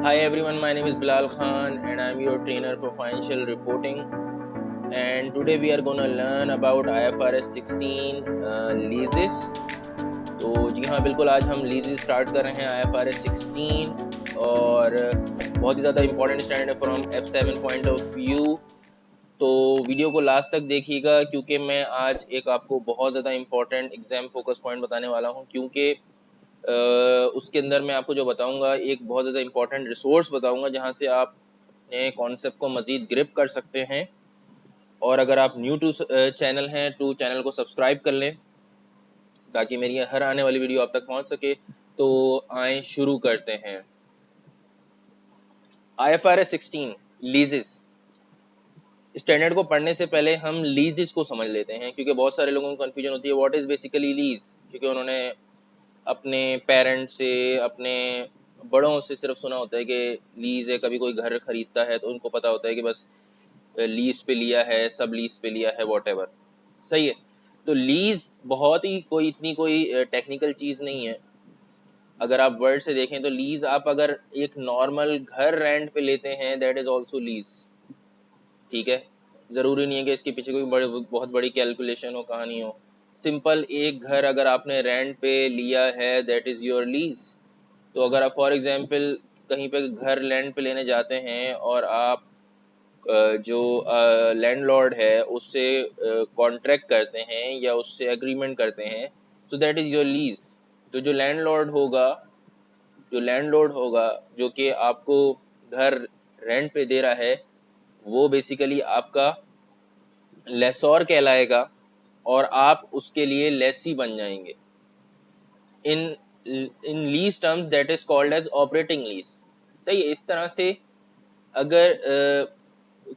Hi everyone, my name is Bilal Khan and I am your trainer for financial reporting. And today we are going to learn about IFRS 16 leases. तो जी हाँ, बिल्कुल आज हम लीजेस start कर रहे हैं IFRS 16 और बहुत ही ज़्यादा इंपॉर्टेंट स्टैंडर्ड है from F7 point of view. तो वीडियो को लास्ट तक देखिएगा क्योंकि मैं आज एक आपको बहुत ज़्यादा इंपॉर्टेंट एग्जाम फोकस पॉइंट बताने वाला हूँ, क्योंकि उसके अंदर मैं आपको जो बताऊंगा एक बहुत ज़्यादा इंपॉर्टेंट रिसोर्स बताऊंगा जहां से आप अपने कॉन्सेप्ट को मज़ीद ग्रिप कर सकते हैं। और अगर आप न्यू टू चैनल हैं तो चैनल को सब्सक्राइब कर लें ताकि मेरी हर आने वाली वीडियो आप तक पहुंच सके। तो आए शुरू करते हैं। IFRS 16 लीजेस स्टैंडर्ड को पढ़ने से पहले हम लीजेस को समझ लेते हैं, क्योंकि बहुत सारे लोगों को कन्फ्यूजन होती है व्हाट इज़ बेसिकली लीज, क्योंकि उन्होंने अपने पेरेंट्स से, अपने बड़ों से सिर्फ सुना होता है कि लीज है। कभी कोई घर खरीदता है तो उनको पता होता है कि बस लीज पे लिया है, सब लीज पे लिया है, वॉटेवर। सही है। तो लीज बहुत ही कोई इतनी कोई टेक्निकल चीज़ नहीं है। अगर आप वर्ड से देखें तो लीज, आप अगर एक नॉर्मल घर रेंट पे लेते हैं दैट इज़ ऑल्सो लीज। ठीक है, ज़रूरी नहीं है कि इसके पीछे कोई बहुत बड़ी कैलकुलेशन हो, कहानी हो। सिंपल एक घर अगर आपने रेंट पे लिया है दैट इज़ योर लीज। तो अगर आप फॉर एग्जांपल कहीं पे घर लैंड पे लेने जाते हैं और आप जो लैंडलॉर्ड है उससे कॉन्ट्रैक्ट करते हैं या उससे एग्रीमेंट करते हैं, so that is your lease. तो जो लैंडलॉर्ड होगा जो कि आपको घर रेंट पे दे रहा है, वो बेसिकली आपका लेसोर कहलाएगा और आप उसके लिए लेसी बन जाएंगे। In in lease terms that is called as operating lease. सही है। इस तरह से अगर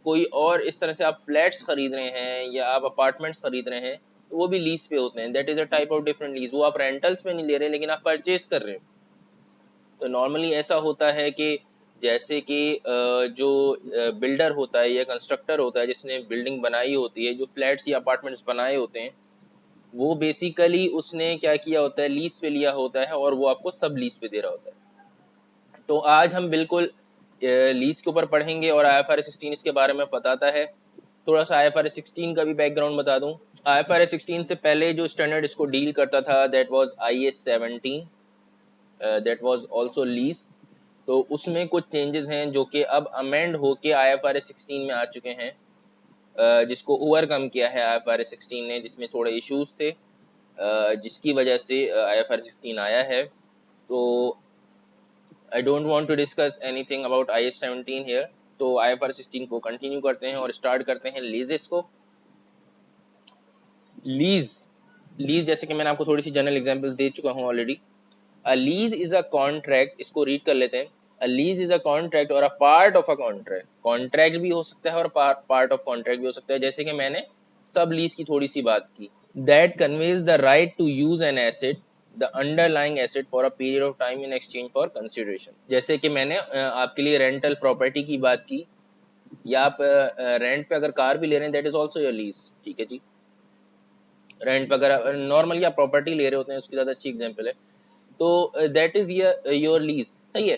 कोई और इस तरह से आप फ्लैट्स खरीद रहे हैं या आप अपार्टमेंट्स खरीद रहे हैं तो वो भी लीज पे होते हैं। That is a type of different lease. वो आप रेंटल्स पे नहीं ले रहे लेकिन आप परचेज कर रहे हैं। तो नॉर्मली ऐसा होता है कि जैसे कि जो बिल्डर होता है या कंस्ट्रक्टर होता है जिसने बिल्डिंग बनाई होती है, जो फ्लैट्स या अपार्टमेंट्स बनाए होते हैं, वो बेसिकली उसने क्या किया होता है, लीज पे लिया होता है और वो आपको सब लीज पे दे रहा होता है। तो आज हम बिल्कुल लीज के ऊपर पढ़ेंगे और IFRS 16 इसके बारे में बताता है। थोड़ा सा IFRS 16 का भी बैकग्राउंड बता दूं। IFRS 16 से पहले जो स्टैंडर्ड इसको डील करता था that was IAS 17, that was also lease. तो उसमें कुछ चेंजेस हैं जो कि अब अमेंड होके IFRS 16 में आ चुके हैं, जिसको ओवरकम किया है IFRS 16 ने, जिसमें थोड़े इश्यूज थे जिसकी वजह से IFRS 16 आया है। तो I don't want to discuss anything about IAS 17 here. तो IFRS 16 को कंटिन्यू करते हैं और स्टार्ट करते हैं लीजेस को। लीज लीज जैसे कि मैंने आपको थोड़ी सी जनरल एग्जांपल्स दे चुका हूं already. A lease is a contract, इसको रीड कर लेते हैं। A lease is a contract और a part of a contract. Contract भी हो सकता है और पार्ट ऑफ कॉन्ट्रैक्ट भी हो सकता है, जैसे कि मैंने सब लीज की थोड़ी सी बात की। That conveys the right to use an asset, the underlying asset for a period of time in exchange for consideration. जैसे कि मैंने आपके लिए रेंटल प्रॉपर्टी की बात की, या आप रेंट पे अगर कार भी ले रहे हैं that is also your lease. ठीक है जी। रेंट पे अगर नॉर्मली आप प्रॉपर्टी ले रहे होते हैं, उसकी ज़्यादा अच्छी एग्जाम्पल है, तो दैट इज योर लीज। सही है।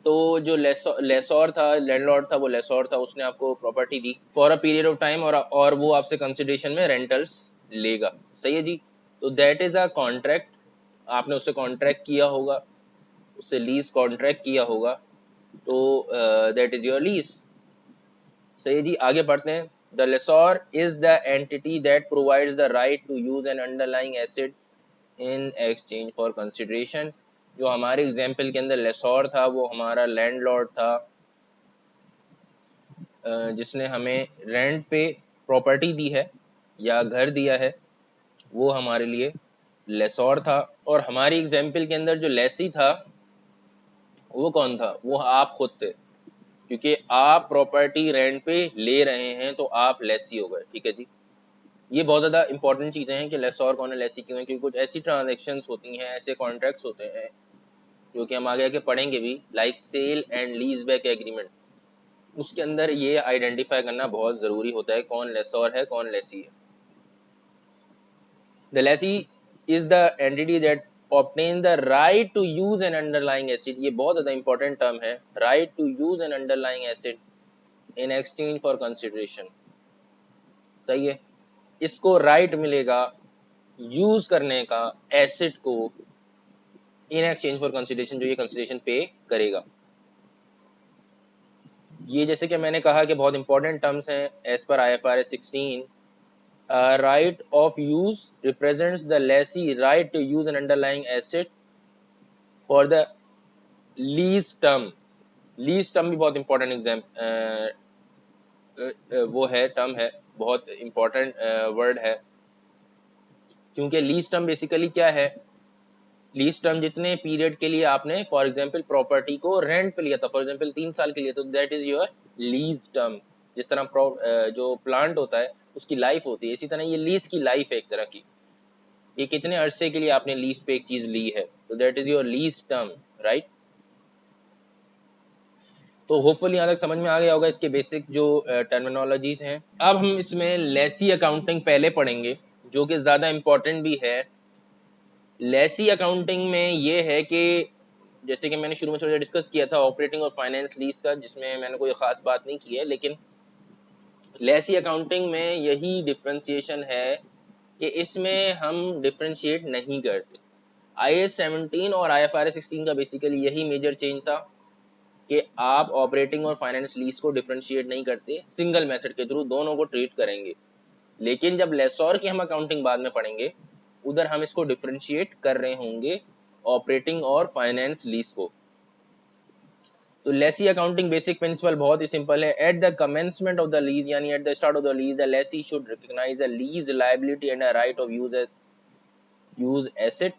तो जो लेसोर था, लैंडलॉर्ड था, वो लेसोर था, उसने आपको property the for a period of time और वो आपसे कंसिडरेशन में रेंटल्स लेगा। सही है जी। तो दैट इज अ कॉन्ट्रैक्ट। आपने उससे कॉन्ट्रैक्ट किया होगा, उससे लीज कॉन्ट्रैक्ट किया होगा, तो दैट इज योर लीज। सही है जी। आगे बढ़ते हैं। The lessor is the entity that provides the right to use an underlying asset in exchange for consideration. जो हमारे एग्जाम्पल के अंदर लेसोर था वो हमारा लैंडलॉर्ड था, जिसने हमें रेंट पे प्रॉपर्टी दी है या घर दिया है, वो हमारे लिए लेसोर था। और हमारी एग्जाम्पल के अंदर जो लेसी था वो कौन था? वो आप खुद थे, क्योंकि आप प्रॉपर्टी रेंट पे ले रहे हैं तो आप लेसी हो गए। ठीक है जी। ये बहुत ज़्यादा इंपॉर्टेंट चीज़ें हैं कि लेसोर कौन है, लेसी क्यों है, क्योंकि कुछ ऐसी ट्रांजेक्शन्स होती हैं, ऐसे कॉन्ट्रैक्ट्स होते हैं जो कि हम आगे आके पढ़ेंगे भी, like sale and lease back agreement. उसके अंदर ये आइडेंटिफाई करना बहुत ज़रूरी होता है कौन लेसोर है, कौन लेसी है। The lessee is the entity that obtain the right to use an underlying asset, ये बहुत ज्यादा इंपॉर्टेंट टर्म है, right to use an underlying asset in exchange for consideration. सही है, इसको राइट मिलेगा यूज करने का एसिड को इन एक्सचेंज फॉर कंसिडरेशन, जो ये कंसिडरेशन पे करेगा। ये जैसे कि मैंने कहा कि बहुत इंपॉर्टेंट टर्म्स हैं एज पर IFRS 16। Right of use represents the lessee right to use an underlying asset for the lease term. Lease term भी बहुत इंपॉर्टेंट वो है, टर्म है, बहुत इंपॉर्टेंट वर्ड है, क्योंकि लीज टर्म बेसिकली क्या है, लीज टर्म जितने पीरियड के लिए आपने फॉर एग्जांपल प्रॉपर्टी को रेंट पे लिया था, फॉर एग्जांपल 3 साल के लिए, तो that is your lease term. जिस तरह जो प्लांट होता है उसकी लाइफ होती है, इसी तरह ये लीज की लाइफ है एक तरह की, ये कितने अरसे के लिए आपने लीज पे एक चीज ली है, तो that is your lease term, right. तो होपफुली यहाँ तक समझ में आ गया होगा इसके बेसिक जो टर्मिनोलॉजीज हैं। अब हम इसमें लेसी अकाउंटिंग पहले पढ़ेंगे, जो कि ज्यादा इंपॉर्टेंट भी है। लेसी अकाउंटिंग में ये है कि जैसे कि मैंने शुरू में थोड़ा डिस्कस किया था ऑपरेटिंग और फाइनेंस लीज का, जिसमें मैंने कोई खास बात नहीं की है, लेकिन लेसी अकाउंटिंग में यही डिफरेंशिएशन है कि इसमें हम डिफरेंशिएट नहीं करते। IAS 17 और IFRS 16 का बेसिकली यही मेजर चेंज था कि आप ऑपरेटिंग और फाइनेंस लीज को डिफरेंशिएट नहीं करते, सिंगल मेथड के थ्रू दोनों को ट्रीट करेंगे। लेकिन जब लेसोर की हम अकाउंटिंग बाद में पढ़ेंगे, उधर हम इसको डिफरेंशिएट कर रहे होंगे ऑपरेटिंग और फाइनेंस लीज को। तो लेसी अकाउंटिंग बेसिक प्रिंसिपल बहुत ही सिंपल है। At the commencement of the lease, यानी at the start of the lease, the lessee should recognise a lease liability and a right of use asset.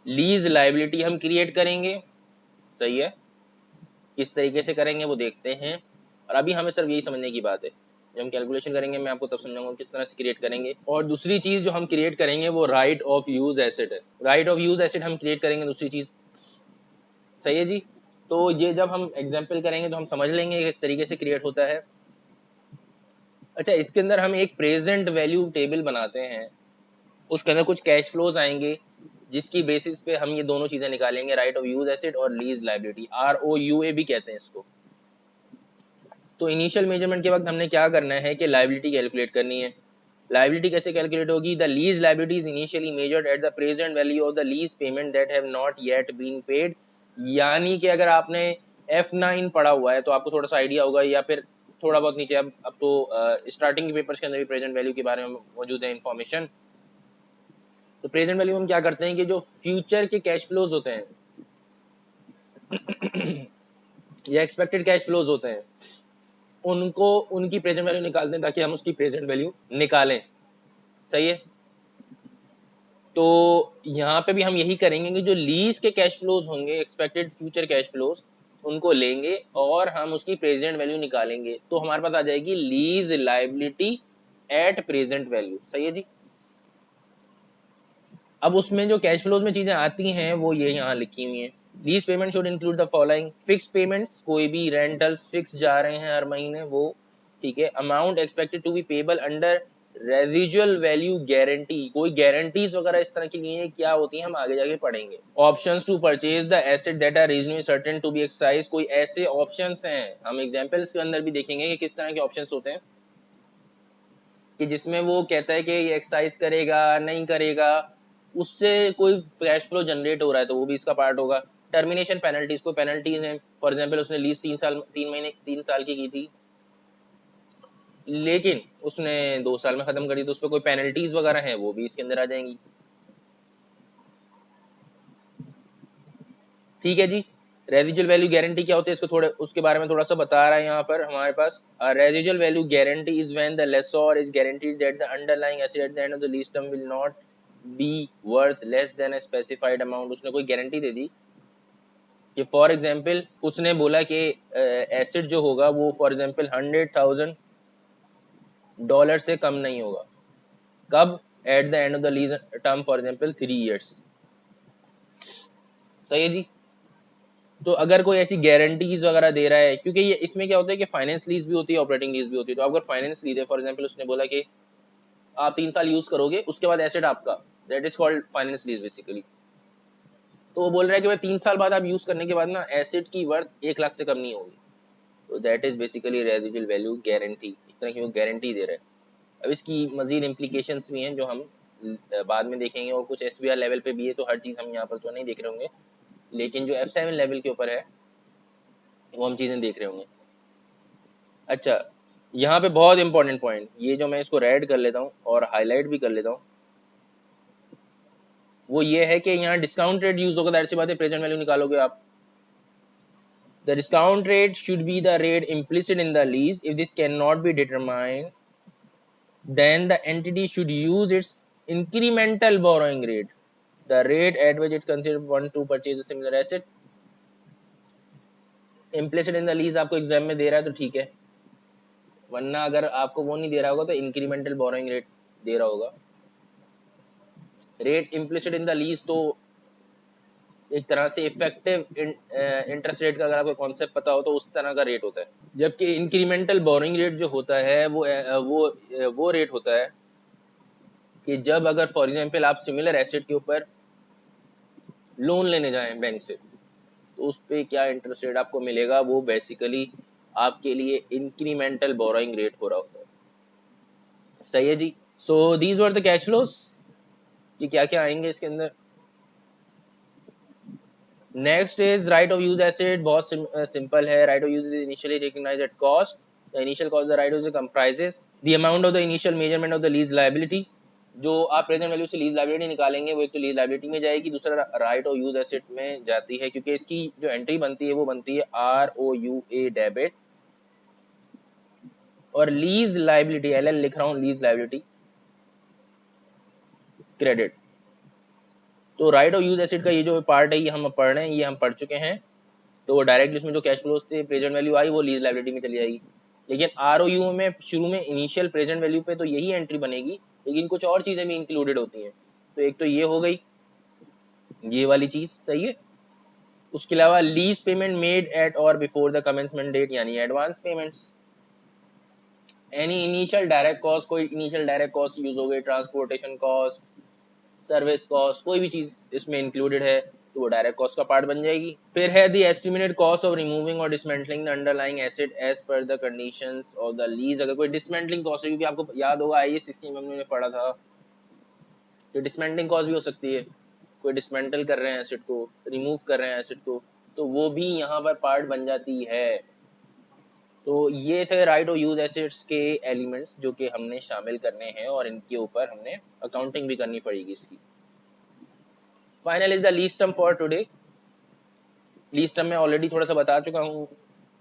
Lease liability हम create करेंगे, सही है, किस तरीके से करेंगे वो देखते हैं, और अभी हमें सिर्फ यही समझने की बात है। जब हम कैलकुलेशन करेंगे मैं आपको तब समझाऊंगा किस तरह से क्रिएट करेंगे। और दूसरी चीज जो हम क्रिएट करेंगे वो राइट ऑफ यूज एसेट है, राइट ऑफ यूज एसेट हम क्रिएट करेंगे दूसरी चीज, सही है जी। तो ये जब हम एग्जाम्पल करेंगे तो हम समझ लेंगे किस तरीके से क्रिएट होता है। अच्छा, इसके अंदर हम एक प्रेजेंट वैल्यू टेबल बनाते हैं, उसके अंदर कुछ कैश फ्लोज आएंगे जिसकी बेसिस पे हम ये दोनों चीजें निकालेंगे, राइट ऑफ यूज एसेट और लीज लायबिलिटी, ROUA भी कहते हैं इसको। तो इनिशियल मेजरमेंट के वक्त हमने क्या करना है कि लायबिलिटी कैलकुलेट करनी है। लायबिलिटी कैसे कैलकुलेट होगी? The lease liability is initially measured at the present value of the lease payment that have not yet been paid. यानी कि अगर आपने F9 पढ़ा हुआ है तो आपको थोड़ा सा आइडिया होगा, या फिर थोड़ा बहुत नीचे, अब तो स्टार्टिंग के पेपर्स के अंदर भी प्रेजेंट वैल्यू के बारे में मौजूद है इन्फॉर्मेशन। तो प्रेजेंट वैल्यू हम क्या करते हैं कि जो फ्यूचर के कैश फ्लोज होते हैं या एक्सपेक्टेड कैश फ्लोज होते हैं, उनको उनकी प्रेजेंट वैल्यू निकालते हैं ताकि हम उसकी प्रेजेंट वैल्यू निकालें, सही है। तो यहाँ पे भी हम यही करेंगे कि जो लीज के कैश फ्लोज होंगे, एक्सपेक्टेड फ्यूचर कैश फ्लोज, उनको लेंगे और हम उसकी प्रेजेंट वैल्यू निकालेंगे, तो हमारे पास आ जाएगी lease liability at present value, सही है जी। अब उसमें जो कैश फ्लोज में चीजें आती हैं वो ये यहाँ लिखी हुई हैं। Lease payment should include the following: fix payments, कोई भी रेंटल्स फिक्स जा रहे हैं हर महीने वो, ठीक है। Amount expected to be payable under residual value guarantee, कोई गारंटीज वगैरह इस तरह की नहीं है, क्या होती है हम आगे जाके पढ़ेंगे। Options to purchase the asset that are reasonably certain to be exercise, कोई ऐसे ऑप्शंस हैं, हम एग्जांपल्स के अंदर भी देखेंगे कि किस तरह के ऑप्शंस होते हैं कि जिसमें वो कहता है कि ये एक्सरसाइज करेगा नहीं करेगा, उससे कोई कैश फ्लो जनरेट हो रहा है तो वो भी इसका पार्ट होगा। टर्मिनेशन पेनल्टीज, कोई पेनल्टीज हैं, फॉर एग्जांपल उसने लीज 3 साल की थी, लेकिन उसने 2 साल में खत्म कर दी, तो उस पर कोई पेनल्टीज वगैरह हैं वो भी इसके अंदर आ जाएंगी, ठीक है जी। रेजिजुअल वैल्यू गारंटी क्या होती है, इसको थोड़े उसके बारे में थोड़ा सा बता रहा है यहाँ पर हमारे पास। Residual value guarantee is when the lessor is guaranteed that the underlying asset at the end of the lease term will not be worth less than a specified amount. उसने कोई गारंटी दे दी कि फॉर एग्जांपल उसने बोला कि asset जो होगा वो for example $100,000 से कम नहीं होगा, कब? Eight the end of the lease term, for example 3 years, सही है जी। तो अगर कोई ऐसी गारंटीज वगैरह दे रहा है, क्योंकि ये इसमें क्या होता है कि फाइनेंस लीज भी होती है, ऑपरेटिंग लीज भी होती है, तो अगर फाइनेंस लीज है, फॉर एग्जांपल उसने बोला कि आप 3 साल यूज करोगे, उसके बाद एसेट आपका that is called finance lease basically. तो वो बोल रहा है कि भाई 3 साल बाद आप यूज करने के बाद ना एसेट की वर्थ 1 लाख से कम नहीं होगी। तो that is basically residual value guarantee, एक तरह की वो गारंटी दे रहा है। अब इसकी मजीद इम्प्लीकेशंस भी हैं जो हम बाद में देखेंगे, और कुछ SBR लेवल पे भी है, तो हर चीज़ हम यहाँ पर तो नहीं देख रहे होंगे, लेकिन जो F7 लेवल के ऊपर है वो हम चीज़ें देख रहे होंगे। अच्छा, यहाँ पे बहुत इंपॉर्टेंट पॉइंट, ये जो मैं इसको रेड कर लेता हूँ और हाईलाइट भी कर लेता हूँ, वो ये है कि यहाँ डिस्काउंट रेट यूज होगा, जाहिर सी बात है प्रेजेंट वैल्यू निकालोगे आप। The discount rate should be the rate implicit in the lease, if this can not be determined then the entity should use its incremental borrowing rate, the rate at which it considers one to purchase a similar asset. Implicit in the lease आपको exam में दे रहा है तो ठीक है, वरना अगर आपको वो नहीं दे रहा होगा तो इंक्रीमेंटल बोरोइंग रेट दे रहा होगा। Rate implicit in the lease तो एक तरह से इफेक्टिव इंटरेस्ट रेट का अगर आपको कॉन्सेप्ट पता हो तो उस तरह का रेट होता है, जबकि इंक्रीमेंटल बोरोइंग रेट जो होता है वो रेट होता है कि जब अगर फॉर एग्जांपल आप सिमिलर एसेट के ऊपर लोन लेने जाएं बैंक से, तो उस पे क्या इंटरेस्ट रेट आपको मिलेगा, वो बेसिकली आपके लिए इंक्रीमेंटल बोरोइंग रेट हो रहा होता है। सही है जी। So these were the cash flows, कि क्या क्या आएंगे इसके अंदर। Next is right of use asset, बहुत सिंपल है। Right of use is initially recognised at cost, the initial cost the right of use comprises the amount of the initial measurement of the lease liability. जो आप present value से lease liability निकालेंगे वो एक तो lease liability में जाएगी, दूसरा राइट ऑफ यूज एसेट में जाती है, क्योंकि इसकी जो एंट्री बनती है वो बनती है ROUA डेबिट, और लीज लायबिलिटी LL लिख रहा हूँ, लीज लायबिलिटी क्रेडिट। तो राइट ऑफ यूज एसेट का ये जो पार्ट है ये हम पढ़ रहे हैं, ये हम पढ़ चुके हैं, तो वो डायरेक्टली उसमें जो कैश फ्लोज थे प्रेजेंट वैल्यू आई वो लीज लायबिलिटी में चली जाएगी। लेकिन ROU में शुरू में इनिशियल प्रेजेंट वैल्यू पे तो यही एंट्री बनेगी, लेकिन कुछ और चीजें भी इंक्लूडेड होती हैं। तो एक तो ये हो गई ये वाली चीज, सही है। उसके अलावा लीज पेमेंट मेड एट और बिफोर द कमेंसमेंट डेट, यानी advance payments. Any initial direct cost, कोई इनिशियल डायरेक्ट कॉस्ट यूज हो गई, ट्रांसपोर्टेशन कॉस्ट, सर्विस कॉस्ट, कोई भी चीज इसमें इंक्लूडेड है तो वो डायरेक्ट कॉस्ट का पार्ट बन जाएगी। फिर है the estimated cost of removing और dismantling the underlying asset as per the conditions of the lease. अगर कोई डिसमेंटलिंग कॉस्ट है, क्योंकि आपको याद होगा IAS 16 में हमने पढ़ा था कि डिसमेंटलिंग कॉस्ट भी हो सकती है, कोई डिसमेंटल कर रहे हैं एसेट को, रिमूव कर रहे हैं एसेट को, तो वो भी यहाँ पर पार्ट बन जाती है। तो ये थे राइट ऑफ यूज एसेट्स के एलिमेंट्स जो कि हमने शामिल करने हैं, और इनके ऊपर हमने अकाउंटिंग भी करनी पड़ेगी इसकी। Final is the lease term for today. Lease term में ऑलरेडी थोड़ा सा बता चुका हूँ,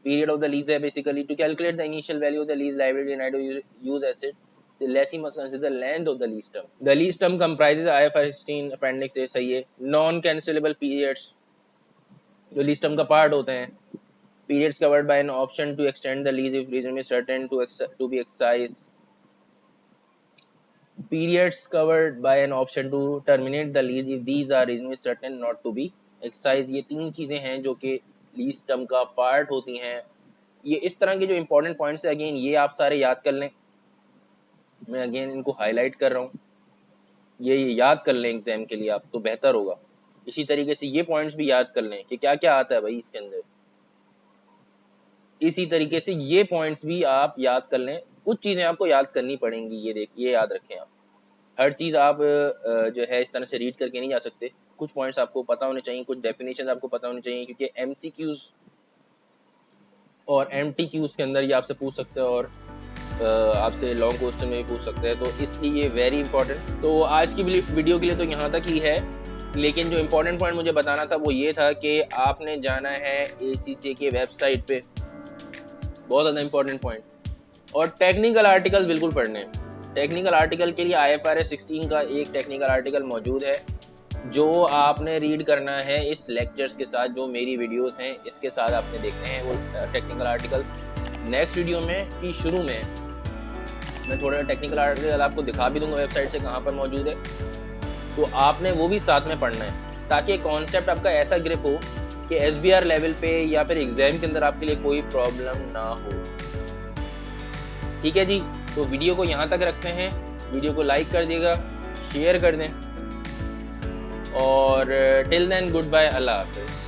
पीरियड ऑफ द लीज है basically to calculate the initial value of the lease liability right of use asset, the lessee must consider the length of the lease term. The lease term comprises IFRS 16 appendix A, सही है। non cancelable periods जो lease term का part होते हैं, periods covered by an option to extend the lease if reasonably certain to be exercised, periods covered by an option to terminate the lease if these are reasonably certain not to be exercised। ये तीन चीजें हैं जो कि lease term का part होती हैं। ये इस तरह के जो important points है, अगेन ये आप सारे याद कर लें, मैं अगेन इनको हाईलाइट कर रहा हूँ, ये याद कर लें एग्जाम के लिए आप तो बेहतर होगा। इसी तरीके से ये पॉइंट्स भी याद कर लें कि क्या क्या आता है भाई इसके अंदर, इसी तरीके से ये पॉइंट्स भी आप याद कर लें। कुछ चीज़ें आपको याद करनी पड़ेंगी, ये याद रखें आप, हर चीज़ आप जो है इस तरह से रीड करके नहीं जा सकते। कुछ पॉइंट्स आपको पता होने चाहिए, कुछ डेफिनेशन आपको पता होनी चाहिए, क्योंकि MCQs और MTQs के अंदर ये आपसे पूछ सकते हैं, और आपसे लॉन्ग क्वेश्चन में भी पूछ सकते हैं, तो इसलिए वेरी इंपॉर्टेंट। तो आज की वीडियो के लिए तो यहाँ तक ही है, लेकिन जो इम्पोर्टेंट पॉइंट मुझे बताना था वो ये था कि आपने जाना है ACCA के वेबसाइट पे, बहुत ज़्यादा इंपॉर्टेंट पॉइंट, और टेक्निकल आर्टिकल बिल्कुल पढ़ने हैं। टेक्निकल आर्टिकल के लिए IFRS 16 का एक टेक्निकल आर्टिकल मौजूद है जो आपने रीड करना है इस लेक्चर्स के साथ, जो मेरी वीडियोस हैं इसके साथ आपने देखने हैं वो टेक्निकल आर्टिकल्स। नेक्स्ट वीडियो में की शुरू में मैं थोड़ा टेक्निकल आर्टिकल आपको दिखा भी दूंगा वेबसाइट से कहाँ पर मौजूद है, तो आपने वो भी साथ में पढ़ना है ताकि कॉन्सेप्ट आपका ऐसा ग्रिप हो कि SBR लेवल पे या फिर एग्जाम के अंदर आपके लिए कोई प्रॉब्लम ना हो। ठीक है जी, तो वीडियो को यहाँ तक रखते हैं, वीडियो को लाइक कर दिएगा, शेयर कर दें, और टिल देन गुड बाय, अल्लाह हाफिज।